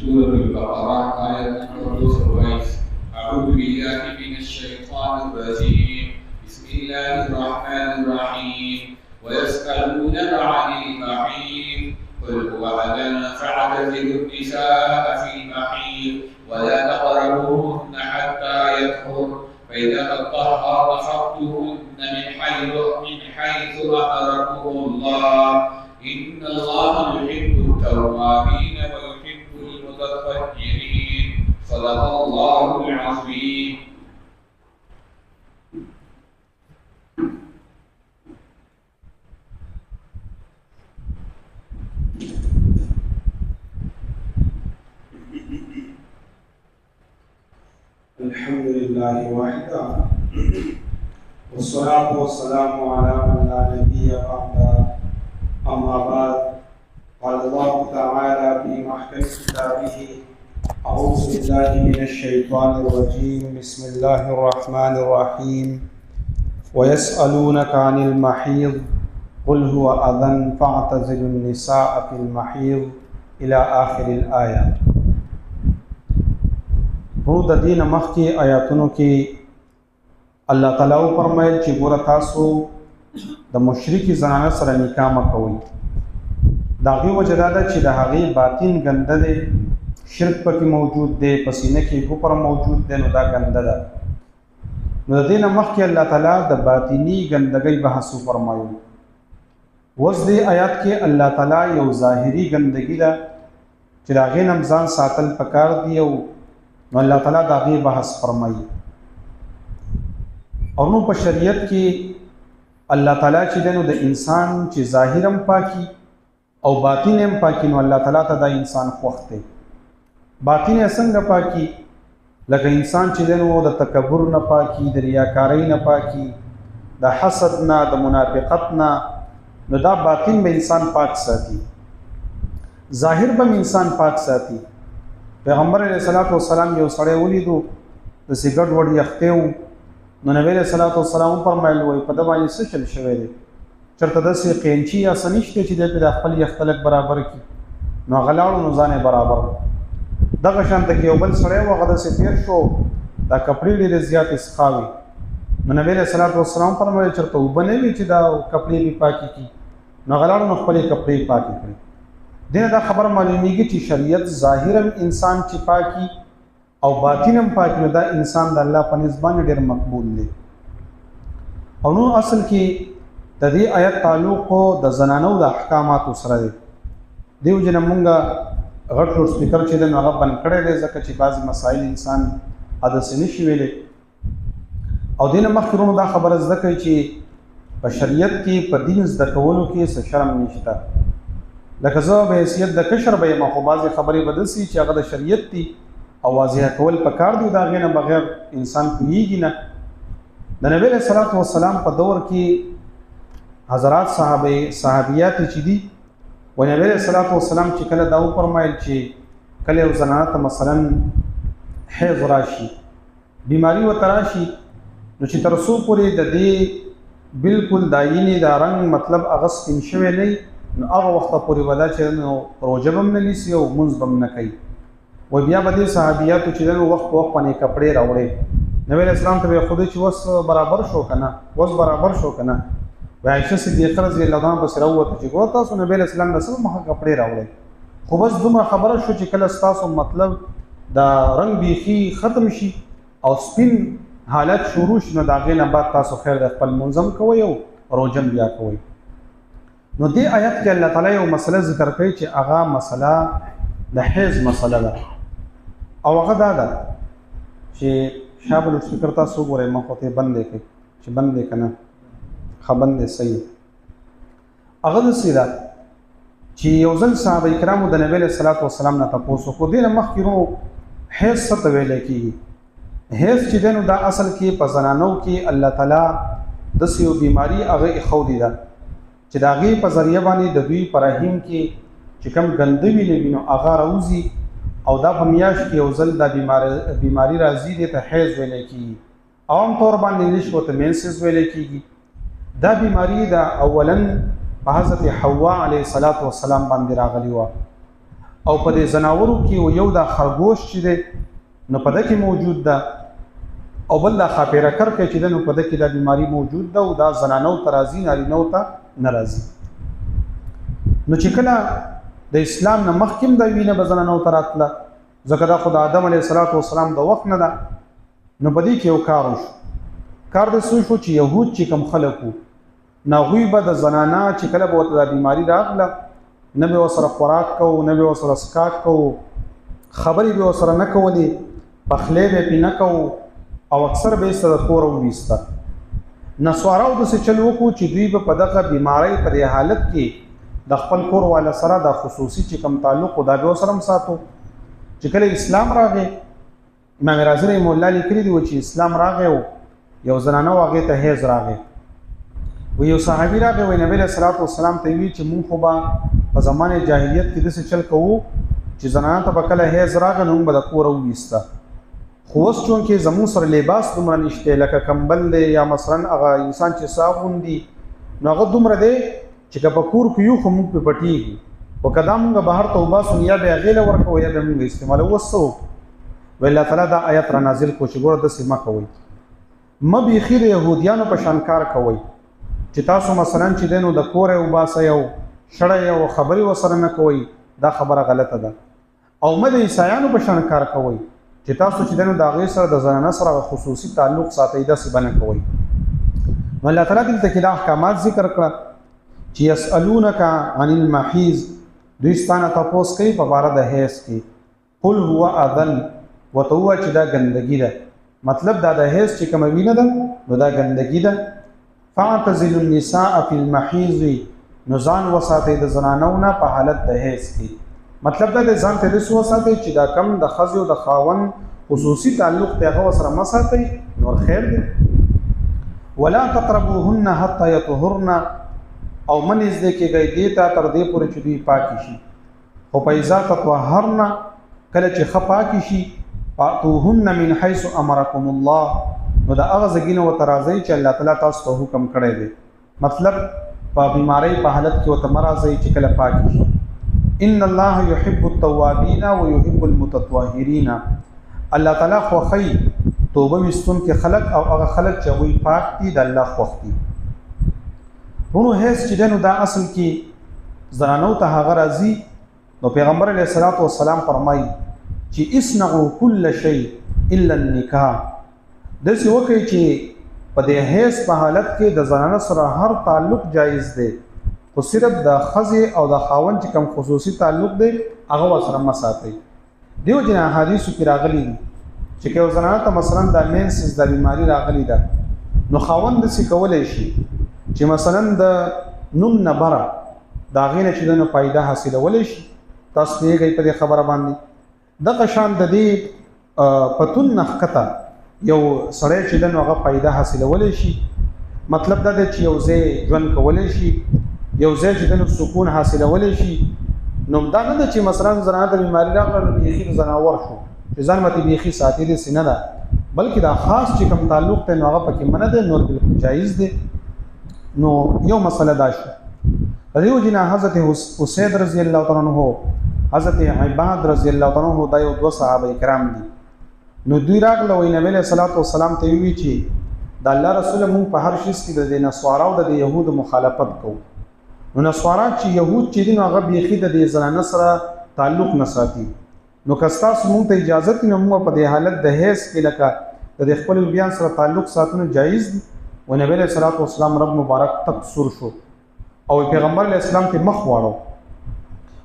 سورة البقرة آية 120. أعوذ بالله من الشيطان الرجيم. بسم الله الرحمن الرحيم. ويسألونك عن المحيض قل هو أذى فاعتزلوا النساء في المحيض ولا تقربوهن حتى يطهرن فإذا تطهرن فأتوهن من حيث أمركم الله إن الله يحب التوابين ويحب المتطهرين. صدق الله العظيم. الحمد لله وحده والصلاة والسلام على من لا نبي بعده. أما بعد، قال الله تعالى في محكم كتابه: أعوذ بالله من الشيطان الرجيم. بسم الله الرحمن الرحيم. ويسألونك عن المحيض قل هو أذى فاعتزلوا النساء في المحيض إلى آخر الآية. د دین مخکې آیاتونو کې الله تعالی فرمایل چې ګوره تاسو د مشرکی زنانه سره نکاح مه کوئ. د هغې وجه دا ده چې د هغې باطن ګنده دی، شرک پکې موجود دی، په سینه کې کفر موجود دی، نو دا ګنده ده. نو د دې نه مخکې الله تعالی د باطني ګندګۍ بحث وفرمایو. اوس دې آیات کې الله تعالی یو ظاهري ګندګي ده چې د هغې نه ځان ساتل پکار دي، او نو الله تعالی دا غي بحث فرمایي. او نو په شریعت کې الله تعالی چې دنو د انسان چې ظاهرم پاکي او باطنم پاکي، نو الله تعالی ته دا انسان خوښ دی. باطن څنګه پاکي؟ لکه انسان چې دنو د تکبر نه پاکي، د ریاکارۍ نه پاکي، د حسد نه، د منافقت نه، نو دا باطن به انسان پاک ساتي، ظاهر به انسان پاک ساتي. پیغمبر علیہ الصلوۃ والسلام یو سړی ولیدو د سیګرټ وړ یختیو، نو نبی علیہ الصلوۃ والسلام فرمایل وای په د باندې څه چل شوی دی، چرته داسې قینچی یا سنشته چې د خپل یختلک برابر کی، نو غلاړو نو ځانه برابر. دغه شانت کې یو بل سړی وغه د سفیر شو، دا کپړې ډېر زیات اسخاوي، نو نبی علیہ الصلوۃ والسلام فرمایل چرته وبنه وی چې دا کپړې به پاکي کی، نو غلاړو نو خپل کپړې پاکي کړي. دینه دا خبر معلومیږي چې شریعت ظاهرم انسان چې پاکي او باطنم پاکي، نو دا انسان د الله په نسبت ډېر مقبول دی. او نو اصل کې د دې آیت تعلق د زنانو د احکاماتو سره دی. دیو جن مونږه غټ لوډ سپیکر چې د هغه بند کړی دی ځکه چې بعض مسائل انسان حدث نشي ویلې. او دینه مخکرونو دا خبره زده کوي چې په شریعت کې په دین زده کولو کې څه شرم نشته. لکه زه به حیثیت د کشر به یم، خو بعضې خبرې بدسي چې هغه د شریعت دي او واضح کول پکار دي، د هغې نه بغیر انسان پوهېږي نه. د نبی علیه الصلاة والسلام په دور کې حضرات صحابیات چې دي، و نبی علیه الصلاة والسلام چې کله دا وفرمایل چې کله یو زنانه ته مثلا حیض راشي، بیماري ورته راشي، نو چې تر څو پورې د دې بالکل داینې دا رنګ مطلب هغه سپین شوی نه وي، نو هغه وخت پورې ودا چې نو روزه هم نه نیسي او منځ هم نه کوي. و بیا به دې صحابیاتو چې نو وخت په وخت باندې کپړې راوړې. نبی اسلام ته خو دې چې وس برابر شو کنه، وس برابر شو کنه. عائشہ صدیقہ رضی الله عنها پس راوته چې ګور تاسو نبی اسلام د سم مخه کپړې راوړې. خو بس دومره خبره شو چې کله تاسو مطلب دا رنگ بیخي ختم شي او سپین حالت شروع شي، نو دا غې نه بعد تاسو خیر د خپل منظم کوئ او روزه بیا کوئ. نو دې آیت کې الله تعالی یو مسله ذکر کوي چې هغه مسله د حیض مسله ده، او هغه دا ده چې شابه لوډ سپیکر تاسو ګورئ، ما خو ته بندې کړئ چې بندې که نه ښه بندې صحیح. هغه داسې ده چې یو ځل صحابه کرامو د نبي علیه الصلاة والسلام نه تپوس وکړو. دې نه مخکې نو حیض څه ته ویلی کېږي؟ حیض چې دی نو دا اصل کې په زنانو کې الله تعالی داسې یو بیماري هغه ایښودې ده چې د هغې په ذریعه باندې د دوی په رحم کې چې کوم ګنده وینې وي نو هغه راوځي، او دا په میاشت کې یو ځل دا بیماری راځي، دې ته حیض ویلی کېږي. عام طور باندې انګلیش ورته مینسز ویلی کېږي. دا بیماری دا اولا په حضرت حوا علیه السلام باندې راغلی وه، او په دې زناورو کې یو د خرګوش چې دی نو په دې کې موجود ده او بل د خاپیره کر کې چې د نو په دې کې د بیماری موجود ده او دا زنانو ترازی نارینو ته ناراضي نو چې کله د اسلام نه مخکیم د وینه بزنانو تراتله ځکه دا خدای آدم علیه السلام د وخت نه ده نو په دې کې یو کار وشو کار د څه شو چې يهود چې کم خلکو ناغوی به د زنانا چې کله به ورته د بیماری راغله نه به ورسره خوراک کوو نه به ورسره څښاک کوو خبرې به ورسره نه کولې پخلی به پې نه کوو او اکثر به یې سره کوره وویسته نسواراو داسې چل وکړو چې دوی به په دغه بیمارۍ په دې حالت کې د خپل کور والا سره د خصوصي چې کم تعلق دا به ورسره هم ساتو چې کله اسلام راغی امام رازی رحمه الله لیکلي دي چې اسلام راغی او یو زنانه هغې ته حیض راغی و یو صحابي راغی وایي نبی علیه الصلاة والسلام ته یې ویل چې مونږ خو به په زمانې جاهلیت کې داسې چل کوو چې زنانه ته به کله حیض راغی نو موږ به د کوره وویسته خو اوس چونکې زموږ سره لباس دومره نشته لکه کمبل دی یا مثلا هغه انسان چې ساه غوندي نو هغه دومره دی چې که په کور کې یو خو موږ پې پټېږو خو که دا موږ بهر ته وباسو یا به یې هغې له ورکوو یا به موږ استعمالوو اوس څه وکړو وایي الله تعالی دا آیت را نازل کړو چې ګوره داسې مه کوئ مه بیخي د یهودیانو په شان کار کوئ چې تاسو مثلا چې دی نو د کوره یې وباسئ او شړئ او خبرې ورسره نه کوئ دا خبره غلطه ده او مه د عیسایانو په شان کار کوئ چې تاسو چې دی نو د هغې سره د زنانه سره خصوصي تعلق ساتئ داسې به نه کوئ نو الله تعالی دلته کې دا احکامات ذکر کړه چې یسألونک عن المحیض دوی ستانه تپوس کوي په باره د حیض کې قل هو اذن ورته ووایه چې دا ګندګي ده مطلب دا د حیض چې کومه وینه ده نو دا ګندګي ده فاعتزلوا النساء فی المحیض نو ځان وساتئ د زنانو نه په حالت د حیض کې مطلب دا د ځان ته داسې وساتئ چې دا کم د ښځې او د خاوند خصوصي تعلق دی هغه ورسره مه ساتئ نور خیر دی ولا تقربوهن حتى يطهرن او من نږدې کېږئ دې ته تر دې پورې چې دوی پاکې شي خو فاذا تطهرن کله چې ښه پاکې شي فاتوهن من حيث امركم الله نو د هغه ځای نه ورته راځئ چې الله تعالی تاسو ته حکم کړی دی مطلب په بیمارۍ په حالت کې ورته مه راځئ چې کله پاکې شي ان الله يحب التوابین ويحب المتطهرین الله تعالی خوښوي توبه ویستونکي خلک او هغه خلک چې هغوی پاک دي د الله خوښ دي ورونو حیض چې دی نو دا اصل کې زنانو ته هغه راځي نو پیغمبر علیه الصلاة والسلام فرمایي چې اصنعوا كل شيء الا النکاح داسې وکړئ چې په دې حیض په حالت کې د زنانه سره هر تعلق جایز دی خو صرف د ښځې او د خاوند چې کوم خصوصي تعلق دی هغه ورسره مه ساتئ دیو جن احادیثو کې راغلي دي چې که یو زنانه ته مثلا د مینسز د بیماري راغلي ده نو خاوند داسې کولی شي چې مثلا د نوم نه بره د هغې نه چې د فایده حاصلولی شي تاسو پوهېږئ په دې خبره باندې دغه شان د دې پتون نه ښکته یو سړی چې د نو هغه فایده حاصلولی شي مطلب دا دی چې یو ځای ژوند کولی شي یو ځای چې د نو سکون حاصلولی شي نو دا نه ده چې مثلا زنانه ته بیماري راغله نو بیخي د زناور شو چې ځان متې بیخي ساتي داسې نه ده بلکې دا خاص چې کوم تعلق دی نو هغه پکې منع دی نور بالکل جایز دی نو یو مسله دا شو د دې وجې نه حضرت اسید رضی الله تعالی عنه حضرت عباد رضی الله تعالی عنه دا یو دوه صحابه کرام دي نو دوی راغله وایي نبی علیه الصلاة والسلام ته وی چې د الله رسول مونږ په هر شیز کې د نصارا او د یهودو مخالفت کوو نو نصارا چې یهود چې دي نو هغه بیخي د دې زنانه سره تعلق نه ساتي نو که ستاسو مونږ ته اجازت نو موږ په دې حالت د حیض کې لکه د خپل بیان سره تعلق ساتنه جایز دي و نبی علیہ الصلوۃ والسلام رب مبارک تک سر شو او پیغمبر علیہ السلام ته مخ واړو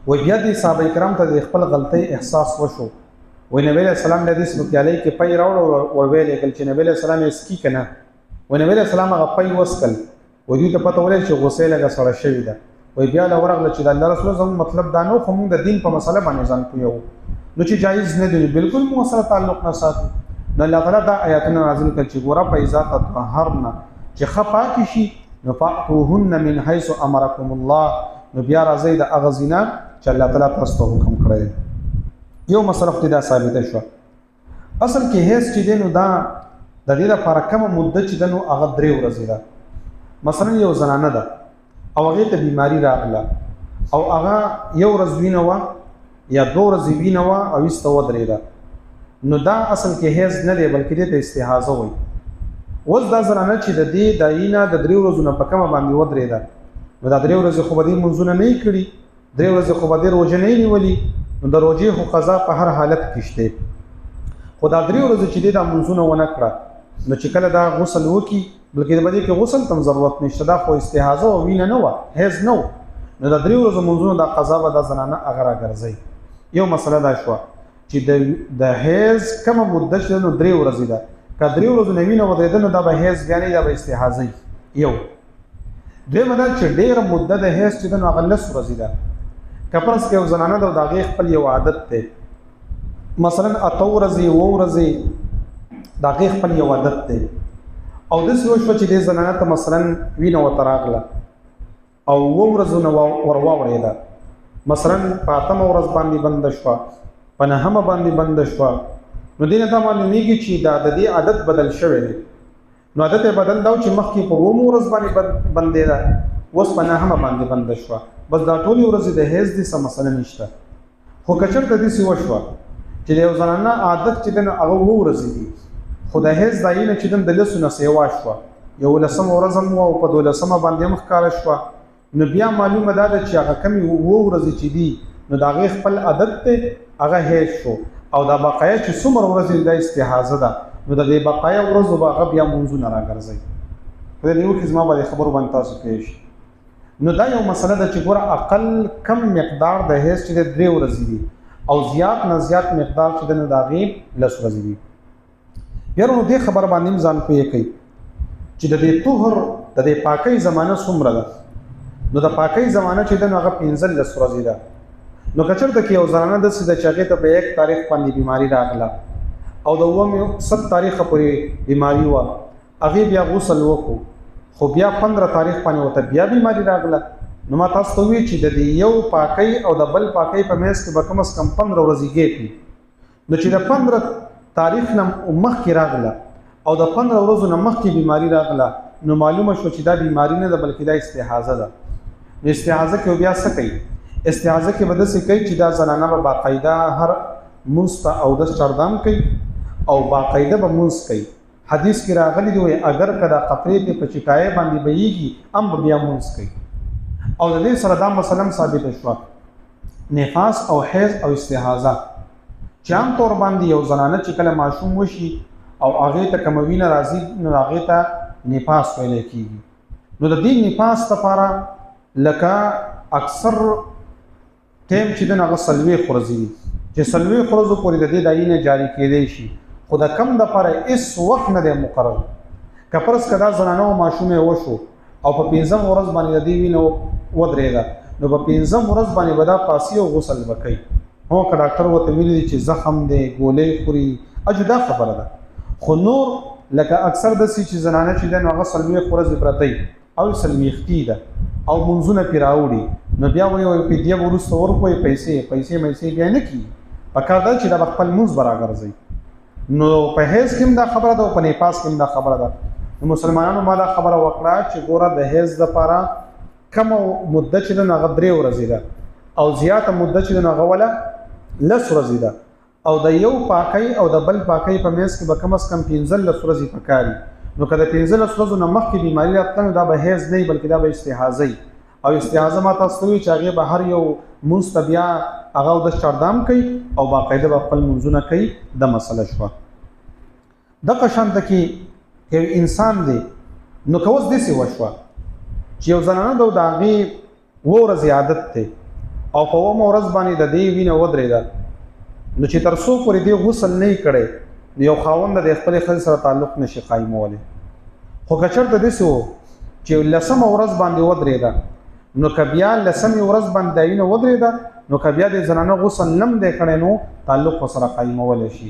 و بیا دې صحابه کرام ته د خپل غلطۍ احساس وشو و نبی علیہ السلام د دې سمکیالي کې پای راوړو او ویلې کل چې نبی علیہ السلام یې سکی کنه و نبی علیہ السلام هغه پای وسکل و دې ته پته ولې چې غوسه لګه سره شوی ده و بیا له ورغله چې د الله رسول زموږ مطلب دا نو خو موږ د دین په مسله باندې ځان پویو نو چې جایز نه دی بالکل مو سره تعلق نه ساتي نو الله تعالی دا آیاتونه نازل کړي چې ګوره پیسا تطهرنا چې خپا کی شي نو فاتوهن من حيث امركم الله نو بیا راځي د اغزینا چې الله تعالی تاسو ته حکم کړی یو مسله ابتدا ثابت شو اصل کې هیڅ چې دینو دا د دې لپاره کوم مدته چې دنو هغه 3 ورځې ده مثلا یو زنانه ده او هغه ته بیماری راغله او هغه یو ورځ وینه و یا 2 ورځې وینه وه او ایسته ودرېده، نو دا اصل کې حیض نه دی بلکې دې ته استحاضه وایي. اوس دا زنانه چې د دې د وینه د 3 ورځو نه په کمه باندې ودرېده، نو دا 3 ورځې خو به دې لمونځونه نه یې کړي، 3 ورځې خو به دې روژه نه یې نیولي، نو د روژې خو قضا په هر حالت کې شته. خو دا 3 ورځې چې دې دا لمونځونه ونه کړه، نو چې کله دا غسل وکړي، بلکې د دې کې غسل ته ضرورت نشته، دا خو استحاضه او وینه نه وه، حیض نه و، نو دا 3 ورځې لمونځونه دا قضا به دا زنانه هغه راګرځوي. یو مسله دا شوه چې د حیض کومه مدته چې نو 3 ورځې ده، که 3 ورځو نه وینه ودرېده نو دا به حیض بیا نه، دا به استحاضه وي. یو دویمه دا چې ډېره مدته د حیض چې ده نو هغه 10 ورځې ده. که فرض کړئ یو زنانه ده او د هغې خپل یو عادت دی، مثلا 8 ورځې 7 ورځې د هغې خپل یو عادت دی، او داسې وشوه چې دې زنانه ته مثلا وینه ورته راغله او 7 ورځو نه ور واوړېده، مثلا په 8مه ورځ باندې بنده شوه، په 9مه باندې بنده شوه، نو دې نه دا معلومیږي چې دا د دې عادت بدل شوی دی. نو عادت یې بدل دا چې مخکې په 9مه ورځ باندې بندېده، اوس په 9مه باندې بنده شوه، بس دا ټولې ورځې د حیض دي، څه مسله نشته. خو که چېرته داسې وشوه چې د یو زنانه عادت چې دی نو هغه 7 ورځې دي، خو د حیض دا وینه چې دی د 10 نه سیوا شوه، 11مه ورځ هم وه او په 12مه باندې هم ښکاره شوه، نو بیا معلومه دا ده چې هغه کمې 7 ورځې چې دي نو د هغې خپل عادت دی، هغه حیض شو، او دا بقایه چې څومره ورځې دا استحاضه ده، نو د دې بقایه ورځو به هغه بیا لمونځونه راګرځوي. خدای دې وکړي زما به د خبرو باندې تاسو پوه شئ. نو دا یو مسله ده چې ګوره اقل کم مقدار د حیض چې دی 3 ورځې دي، او زیات نه زیات مقدار چې دی نو د هغې 10 ورځې دي. بیا نو دې خبر باندې هم ځان پوه کړئ چې د دې طهر د دې پاکۍ زمانه څومره ده. نو د پاکۍ زمانه چې دی نو هغه 15 ورځې ده. نو که چېرته کې یو زنانه داسې ده چې هغې ته په 1 تاریخ باندې بیماري راغله او د 7 تاریخه پورې بیماري وه، هغې بیا غسل وکړو، خو بیا 15 تاریخ باندې ورته بیا بیماري راغله، نو ما تاسو ته وویل چې د دې یو پاکۍ او د بل پاکۍ په منځ کې به کم از کم 15 ورځې ګیپ وي. نو چې د 15 تاریخ نه مخکې راغله او د 15 ورځو نه مخکې بیماري راغله، نو معلومه شو چې دا بیماري نه ده بلکې دا استحاضه ده. نو استحاضه کې بیا څه کوي؟ استحاضه کې به داسې کوي چې دا زنانه به باقاعده هر لمونځ ته اودس چړدام کوي او باقاعده به لمونځ کوي. حدیث کې راغلی دی اگر که دا قطرې ته په چکایه باندې بهیږي هم به بیا لمونځ کوي. او د دې سره دا مسله ثابته شوه، نفاس او حیض او استحاضه چې عام طور باندې یو زنانه چې کله ماشوم وشي او هغې ته کومه وینه راځي نو هغې ته نفاس ویلی کېږي. نو د دې نفاس لپاره لکه اکثر ټیم چې دی نو هغه 40 ورځې وي چې 40 ورځو پورې د دې دا وینه جاري کېدی شي، خو د کم دپاره هېڅ وخت نه دی مقرر. که فرض که دا زنانه و ماشوم یې وشو او په 15 ورځ باندې د دې وینه ودرېده، نو په 15 ورځ باندې به دا پاسي او غسل به کوي. هو که ډاکټر ورته ویلي دي چې زخم دی، ګولۍ خوري، جدا خبره ده. خو نور لکه اکثر داسې چې زنانه چې دی نو هغه 40 ورځې پرته او 40 ده او منځونه پرې راوړي، نو بیا وایي فدیه به وروسته ورکوئ، پیسې بیا نه کېږي. پکار ده چې دا به خپل لمونځ به راګرځوي. نو په حیض کې هم دا خبره ده او په نفاس کې هم دا خبره ده. نو مسلمانانو ما دا خبره وکړه چې ګوره د حیض دپاره کمه مدته چې ده نو هغه 3 ورځې ده او زیاته مدته چې ده نو هغه وله 10 ورځې ده، او د یو پاکۍ او د بل پاکۍ په منځ کې به کم از کم 15 ورځې پکاري. نو که د 15 ورځو نه مخکې بیماري راتله نو دا به حیض نه وي بلکې دا به استحاضه وي. او استحاضه ما تاسو ته وویل چې هغې به هر یو لمونځ ته بیا هغه اودس چړدام کوي او باقاعده به خپل لمونځونه کوي. دا مسله شوه. دغه شانته کې یو انسان دی، نو که اوس داسې وشوه چې یو زنانه ده او د هغې 7 ورځې عادت دی او په 8مه ورځ باندې د دې وینه ودرېده، نو چې تر څو پورې دې غسل نه یې کړی نو یو خاوند د خپلې ښځې سره تعلق نشي قایمولی. خو که چېرته داسې و چې 10مه ورځ باندې ودرېده، نو که بیا 10مې ورځ باندې دا وینه ودرېده، نو که بیا د زنانه غسل نه هم دی کړی نو تعلق ورسره قایمولی شي.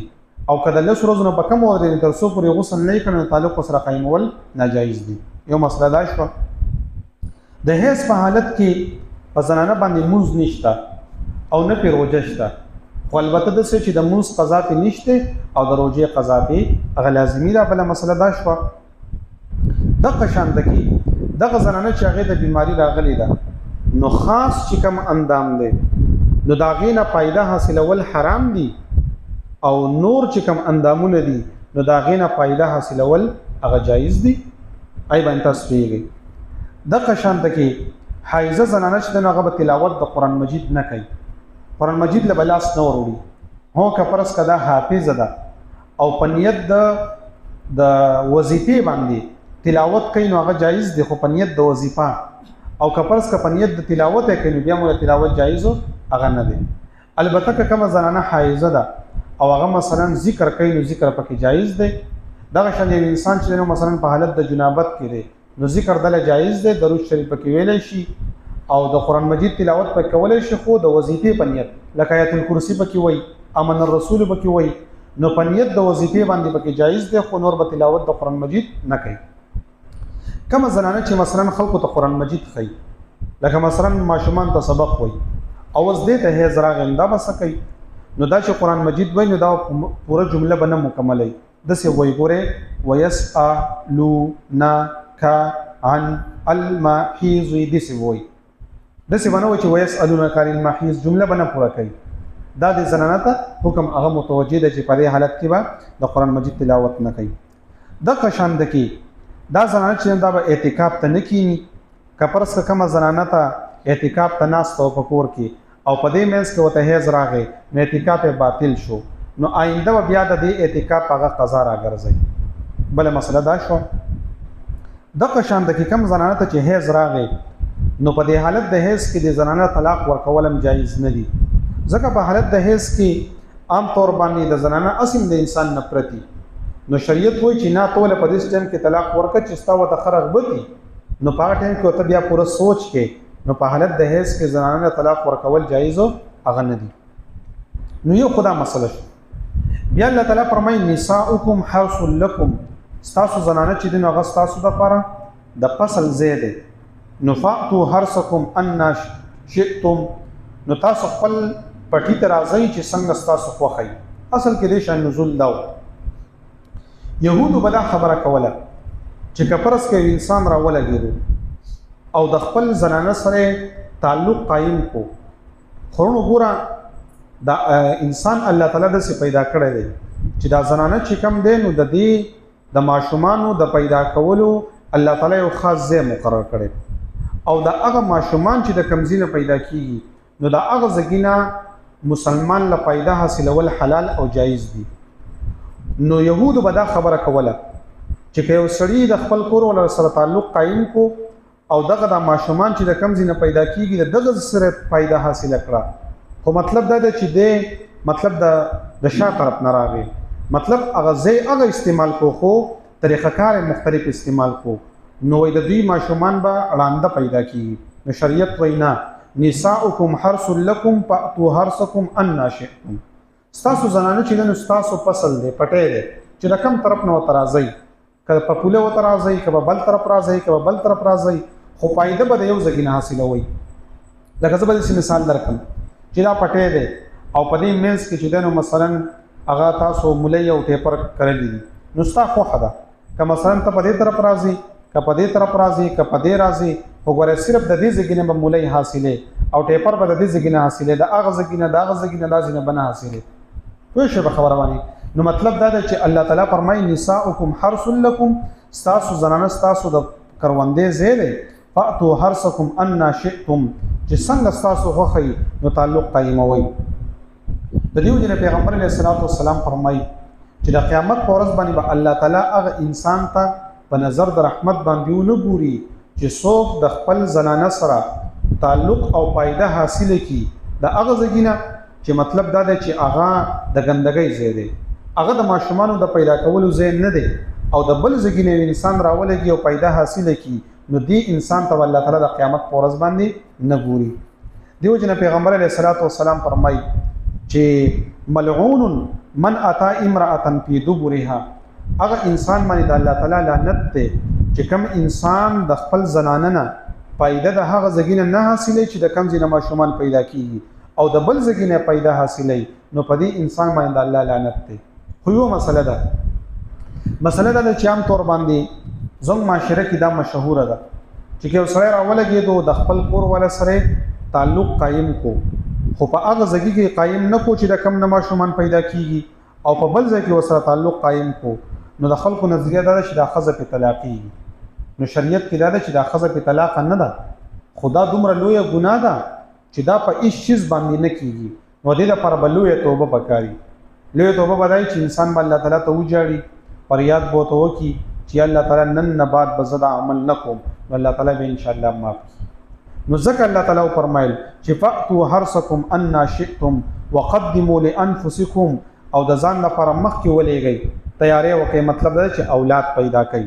او که د 10 ورځو نه په کم ودرېږي تر څو پورې غسل نه یې کړی نو تعلق ورسره قایمول ناجایز دي. یو مسله دا شوه. د حیض په حالت کې په زنانه باندې لمونځ نشته او نه پرې روژه شته، خو البته داسې چې د لمونځ قضا پرې نشته او د روژې قضا پرې هغه لازمي ده. بله مسله دا شوه دغه شانته کې دغه زنانه چې هغې ته بیماري راغلې ده، نو خاص چې کوم اندام دی نو دا غینه پیدا حاصلول حرام دي او نور چې کوم اندامونه دي نو دا غینه پیدا حاصلول هغه جایز دي ای باندې تاسو پیږي د قشانت کې حایزه زنانه چې هغه په تلاوت د قران مجید نه کوي قران مجید له بلاس نه وروړي هو کپرس کدا حافظ ده او پنیت د وظیفه باندې تلاوت کوي نو هغه جایز دي خو پنیت د وظیفه او کپرس کا پنیت د تلاوت کوي نو بیا موږ تلاوت جایز هغه نه دي البته که کوم زنانه حایزه ده او هغه مثلا ذکر کوي نو ذکر پکې جایز دی دا شان یو انسان چې نو مثلا په حالت د جنابت کې دی نو ذکر دله جایز دی درود شریف پکې ویلای شي او د قران مجید تلاوت پکې کولای شي خو د وظیفه پنیت لکه آیت الکرسی پکې وای امن الرسول پکې وای نو پنیت د وظیفه باندې پکې جایز دی خو نور به تلاوت د قران مجید نه کوي کوم زنانه چې مثلا خلکو ته قران مجید خي لکه مثلا ماشومان ته سبق وای او اوس دې ته هي زراغم دا بس کوي نو دا چې قران مجید وای نو دا پوره جمله بنه مکملای د څه وای ګوره ويسالونك عن المحيض دې څه وای د څه باندې چې ويسالونك عن المحيض جمله بنه پوره کوي دا د زنانه ته حکم هغه متوجه ده چې په دې حالت کې به د قران مجید تلاوت نه کوي د قشان د کې دا زنانه چې دا به اعتکاف ته نه کینی کپرس کوم زنانه ته اعتکاف ته ناس تو پکور کې او په دې مېنس کې وته هیڅ راغی نو اعتکاف باطل شو نو آینده بیا د دې اعتکاف هغه قضا راګرځي بل مسله دا شو د قشان د کې کم زنانه ته چې هیڅ راغی نو په دې حالت د هیڅ کې د زنانه طلاق ورکولم جایز نه دي ځکه په حالت د هیڅ کې عام طور باندې د زنانه اصل د انسان نفرتي نو شریعت وایي چې نه توله په دې ټیم کې طلاق ورکړي چې ستا وته خرغ بتی نو په ټیم کې ته بیا پوره سوچ کې نو په حالت د هیڅ کې زنانه طلاق ورکول جایز او هغه نه دي نو یو خدا مسله بیا الله تعالی فرمایي نساؤکم حرث لكم تاسو زنانه چې دین هغه تاسو د لپاره د فصل زیاده نو فاتو حرثکم ان شئتم نو تاسو خپل پټی ترازی چې څنګه تاسو خوخی اصل کې د شان نزول داو يهودو بدا خبره کوله چې کفرس کې انسان را ولګیدو او د خپل زنانه سره تعلق قائم کو خورونو ګورا دا انسان الله تعالی د څخه پیدا کړی دی چې دا زنانه چې کم دی نو د دې د ماشومانو د پیدا کولو الله تعالی یو خاص ځای مقرر کړی او دا هغه ماشومان چې د کمزینه پیدا کیږي نو دا هغه زګینا مسلمان له پیدا حاصلول حلال او جایز دي نو يهودو بدا خبره کوله چې یو سړی د خپل کور ول سره تعلق قائم کو او دغه د ماشومان چې د کمزینه پیدا کیږي دغه سره پیدا حاصل کړه خو مطلب دا دی چې د مطلب د شا طرف نه راغی مطلب هغه ځای هغه استعمال کو خو طریقه کار مختلف استعمال کو نو د دې ماشومان به اړانده پیدا کیږي نو شریعت وینا نساؤکم حرث لكم فاتوا حرثکم ان شئتم تاسو زنانه چې نو تاسو فصل دی پټه دی چې رقم طرف نو ترازی کله په پوله و ترازی کله بل طرف راځي کله بل طرف راځي خو پایده به یو ځګینه حاصله وي لکه زه به مثال درکم چې دا پټه دی او په دې مینس کې چې دنو مثلا هغه تاسو مولای او ټیپر کړل دي نو تاسو خو خدا که مثلا ته په دې طرف راځي که په دې طرف راځي که په دې راځي وګوره صرف د دې ځګینه به مولای حاصله او ټیپر به د دې ځګینه حاصله د هغه ځګینه د هغه ځګینه د ځینه بنه حاصله پوه شو په خبره باندې نو مطلب دا دی چې الله تعالی فرمایي نساؤکم حرث لكم تاسو زنانه تاسو د کروندې زیره فاتو حرثکم ان شئتم چې څنګه تاسو خوخی نو تعلق قائموي د دیو جن پیغمبر علیه الصلاۃ والسلام فرمایي چې د قیامت پر ورځ باندې به الله تعالی هغه انسان ته په نظر د رحمت باندې ونګوري چې څوک د خپل زنانه سره تعلق او فائدہ حاصل کی د هغه ځګینه چې مطلب دا دی چې هغه د ګندګۍ ځای دی هغه د ماشومانو د پیدا کولو ځای نه دی او د بل ځګینه انسان راولږي او فائدہ حاصل کی نو دی انسان ته الله تعالی د قیامت پر ورځ باندې نه ګوري دیو جن پیغمبر علیه الصلاۃ والسلام فرمایي چې ملعون من اتا امراه فی دبرها هغه انسان باندې د الله تعالی لعنت دی چې کوم انسان د خپل زنانه نه فائدہ د هغه ځګینه نه حاصلې چې د کم ځینه ماشومان پیدا کیږي او د بل ځګینه پیدا حاصلې نو په دې انسان باندې د الله لعنت دی خو یو مسله ده چې عام طور باندې زموږ معاشره کې دا مشهور ده چې یو سړی راولګېدو د خپل کور ول سره تعلق قائم کو خو په هغه ځای کې قایم نه کو چې د کم نه ماشومان پیدا کیږي او په بل ځای کې وسره تعلق قایم کو نو د خلکو نظریه دا چې دا ښځه په طلاقي نو شریعت کې دا چې دا ښځه په طلاق نه ده خدا دومره لویه ګناه ده چې دا په هیڅ چیز باندې نه کیږي نو دې لپاره به لویه توبه پکاري لویه توبه بدای چې انسان به الله تعالی ته وجاړي فریاد به ورته وکړي چې الله تعالی نن نه بعد به زه دا عمل نه کوم نو الله تعالی به انشاءالله معاف کړي نو ځکه الله تعالی فرمایل چې فأتوا حرثکم أنا شئتم وقدموا لأنفسکم او د ځان لپاره مخکې ولېږئ تیاری وکړئ مطلب دا چې اولاد پیدا کړئ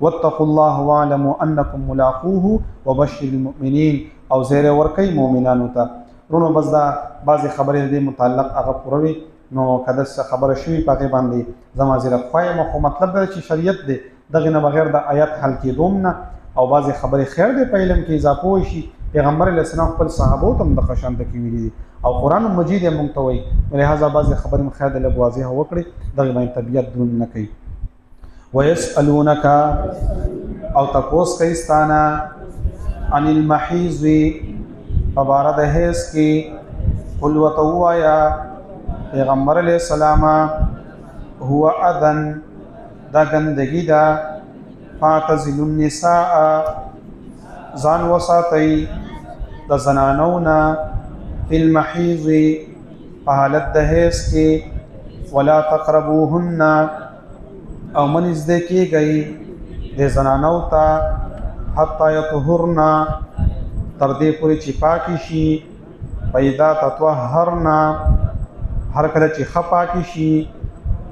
واتقوا الله واعلموا انکم ملاقوه وبشر المؤمنین او زیر ورکړئ مؤمنانو ته رونو بس دا بعضې خبرې د دې متعلق هغه پوره نو کده څه خبره شوي په هغې باندې زما زیرت خوایم خو مطلب دا چې شریعت دی دغې نه بغیر د آیات حل کېدوم نه او بعضې خبرې خیر دی په علم کې اضافه وشي پیغمبر علیه السلام خپل صحابو ته هم دغه شانته کې ویلي دي او قرآن مجید یې مونږ ته وایي لهذا بعضې خبرې مو خیر دی لږ واضحه وکړئ دغې باندې طبیعت دروند نه کوي ویسألونک او تپوس کوي ستانه عن المحیض په باره د حیض کې قل ورته ووایه پیغمبر علیه السلام هو اذن دا ګندګي ده فاعتزلوا النساء ځان وساتئ د زنانو نه فی المحیض په حالت د حیض کې ولا تقربوهن او من نږدې کېږئ د زنانو ته حتی یطهرن تر دې پورې چې پاکې شي فاذا تطهرن هر کله چې ښه پاکې شي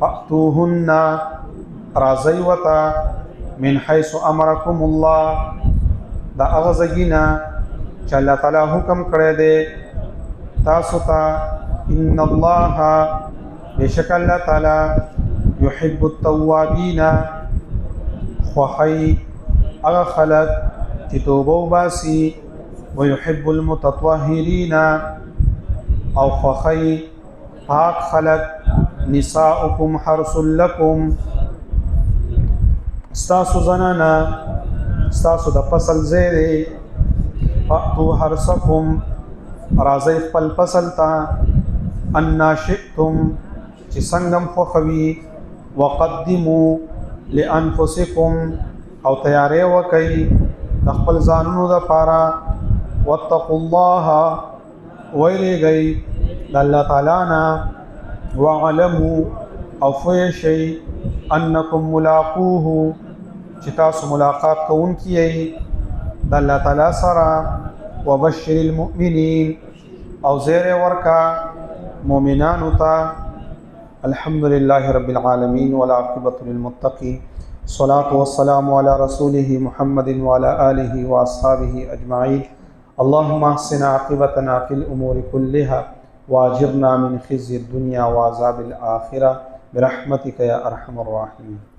فأتوهن راځئ ورته من حیث امرکم الله د هغه ځای نه چې الله تعالی حکم کړی دی تاسو ته ان الله بشک الله تعالی يحب التوابین خوښي هغه خلک چې توبه وباسي ويحب المتطهرین او خوښي پاک خلق نساؤکم حرث لکم استاسو زنانا استاسو د فصل زیره فأتو حرثکم رازی خپل فصل تا انا شئتم چې سنگم خوخوی وقدمو لانفسکم او تیاری وکی د خپل ځانونو د پارا واتقوا الله ویریږئ د الله تعالی نه واعلموا او فیشئ انکم ملاقوه چې تاسو ملاقات کوونکي یئ د الله تعالی سره وبشر المؤمنین او زیر ورکا مؤمنانو ته الحمد لله رب العالمين والعاقبة للمتقين الصلاة والسلام على رسوله محمد وعلى آله وأصحابه أجمعين اللهم احسن عاقبتنا في الأمور كلها واجرنا من خزي الدنيا وعذاب الآخرة برحمتك يا أرحم الراحمين.